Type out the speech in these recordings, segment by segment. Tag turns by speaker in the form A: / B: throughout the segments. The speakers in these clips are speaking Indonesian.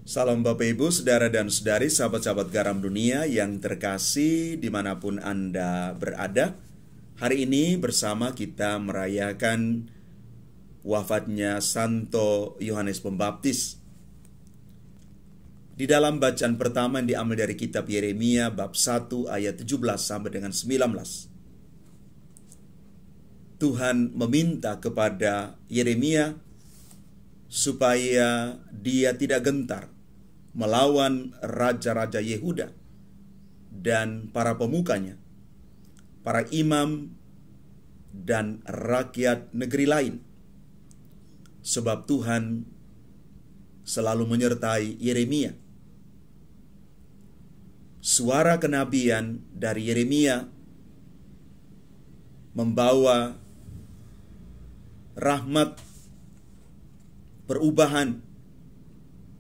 A: Salam Bapak Ibu, Saudara dan Saudari, sahabat-sahabat garam dunia yang terkasih dimanapun Anda berada. Hari ini bersama kita merayakan wafatnya Santo Yohanes Pembaptis. Di dalam bacaan pertama yang diambil dari kitab Yeremia bab 1 ayat 17 sampai dengan 19. Tuhan meminta kepada Yeremia supaya dia tidak gentar melawan raja-raja Yehuda dan para pemukanya, para imam dan rakyat negeri lain. Sebab Tuhan selalu menyertai Yeremia. Suara kenabian dari Yeremia membawa rahmat, perubahan,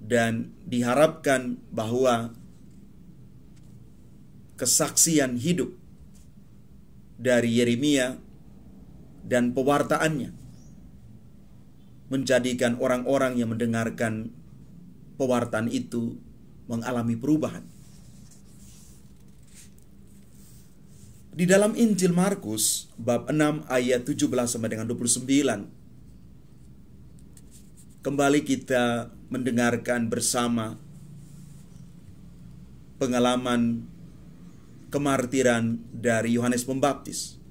A: dan diharapkan bahwa kesaksian hidup dari Yeremia dan pewartaannya menjadikan orang-orang yang mendengarkan pewartaan itu mengalami perubahan. Di dalam Injil Markus bab 6 ayat 17 sampai dengan 29, kembali kita mendengarkan bersama pengalaman kemartiran dari Yohanes Pembaptis.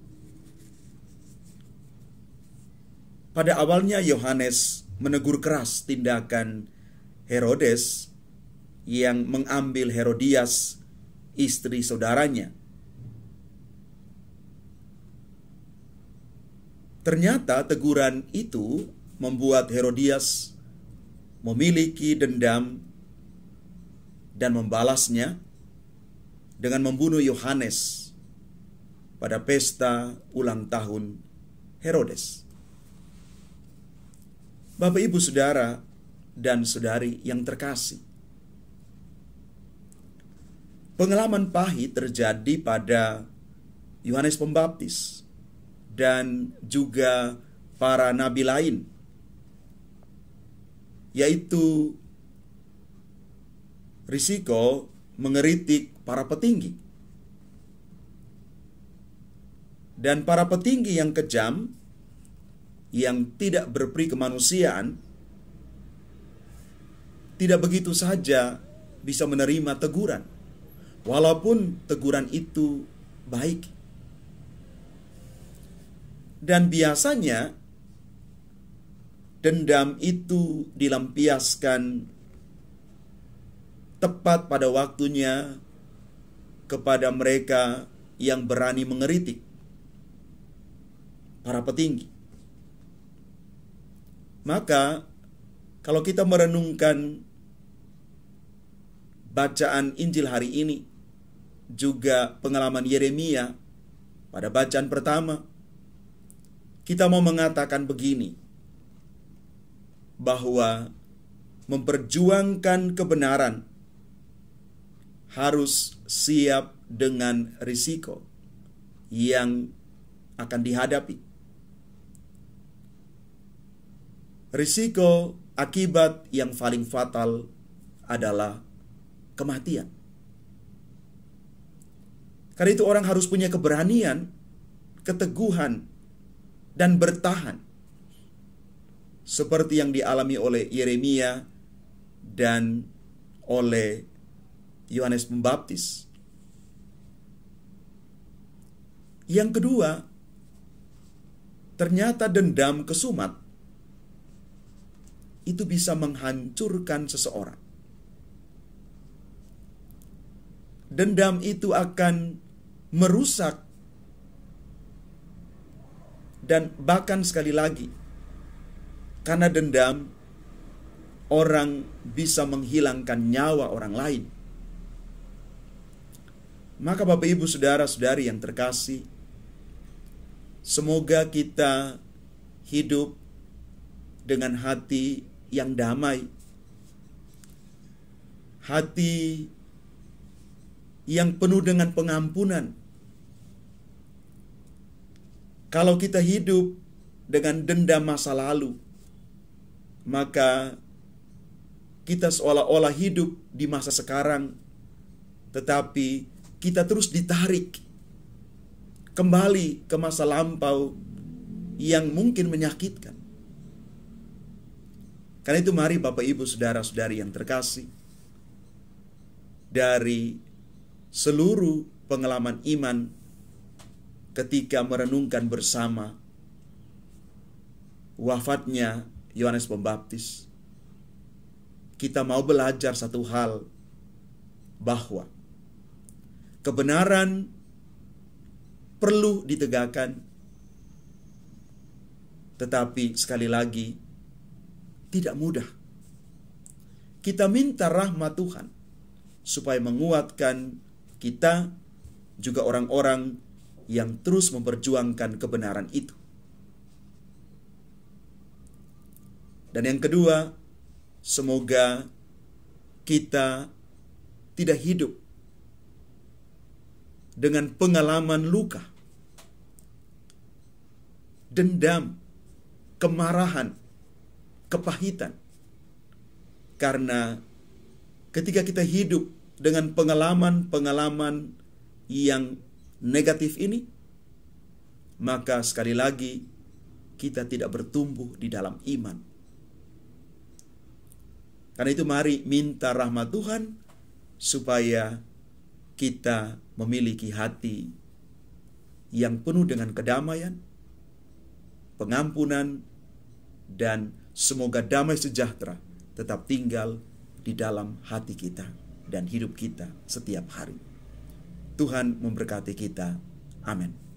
A: Pada awalnya Yohanes menegur keras tindakan Herodes yang mengambil Herodias, istri saudaranya. Ternyata teguran itu membuat Herodias memiliki dendam dan membalasnya dengan membunuh Yohanes pada pesta ulang tahun Herodes. Bapak, Ibu, Saudara, dan Saudari yang terkasih, pengalaman pahit terjadi pada Yohanes Pembaptis dan juga para nabi lain, yaitu risiko mengeritik para petinggi. Dan para petinggi yang kejam, yang tidak berperi kemanusiaan, tidak begitu saja bisa menerima teguran, walaupun teguran itu baik. Dan biasanya dendam itu dilampiaskan tepat pada waktunya kepada mereka yang berani mengeritik para petinggi. Maka kalau kita merenungkan bacaan Injil hari ini, juga pengalaman Yeremia pada bacaan pertama, kita mau mengatakan begini, bahwa memperjuangkan kebenaran harus siap dengan risiko yang akan dihadapi. Risiko akibat yang paling fatal adalah kematian. Karena itu orang harus punya keberanian, keteguhan, dan bertahan, seperti yang dialami oleh Yeremia dan oleh Yohanes Pembaptis. Yang kedua, ternyata dendam kesumat itu bisa menghancurkan seseorang. Dendam itu akan merusak, dan bahkan sekali lagi, karena dendam, orang bisa menghilangkan nyawa orang lain. Maka Bapak, Ibu, Saudara-saudari yang terkasih, semoga kita hidup dengan hati yang damai, hati yang penuh dengan pengampunan. Kalau kita hidup dengan dendam masa lalu, maka kita seolah-olah hidup di masa sekarang, tetapi kita terus ditarik kembali ke masa lampau yang mungkin menyakitkan. Karena itu mari Bapak Ibu Saudara-saudari yang terkasih, dari seluruh pengalaman iman ketika merenungkan bersama wafatnya Yohanes Pembaptis, kita mau belajar satu hal, bahwa kebenaran perlu ditegakkan, tetapi sekali lagi tidak mudah. Kita minta rahmat Tuhan supaya menguatkan kita, juga orang-orang yang terus memperjuangkan kebenaran itu. Dan yang kedua, semoga kita tidak hidup dengan pengalaman luka, dendam, kemarahan, kepahitan. Karena ketika kita hidup dengan pengalaman-pengalaman yang negatif ini, maka sekali lagi kita tidak bertumbuh di dalam iman. Karena itu mari minta rahmat Tuhan supaya kita memiliki hati yang penuh dengan kedamaian, pengampunan, dan semoga damai sejahtera tetap tinggal di dalam hati kita dan hidup kita setiap hari. Tuhan memberkati kita. Amin.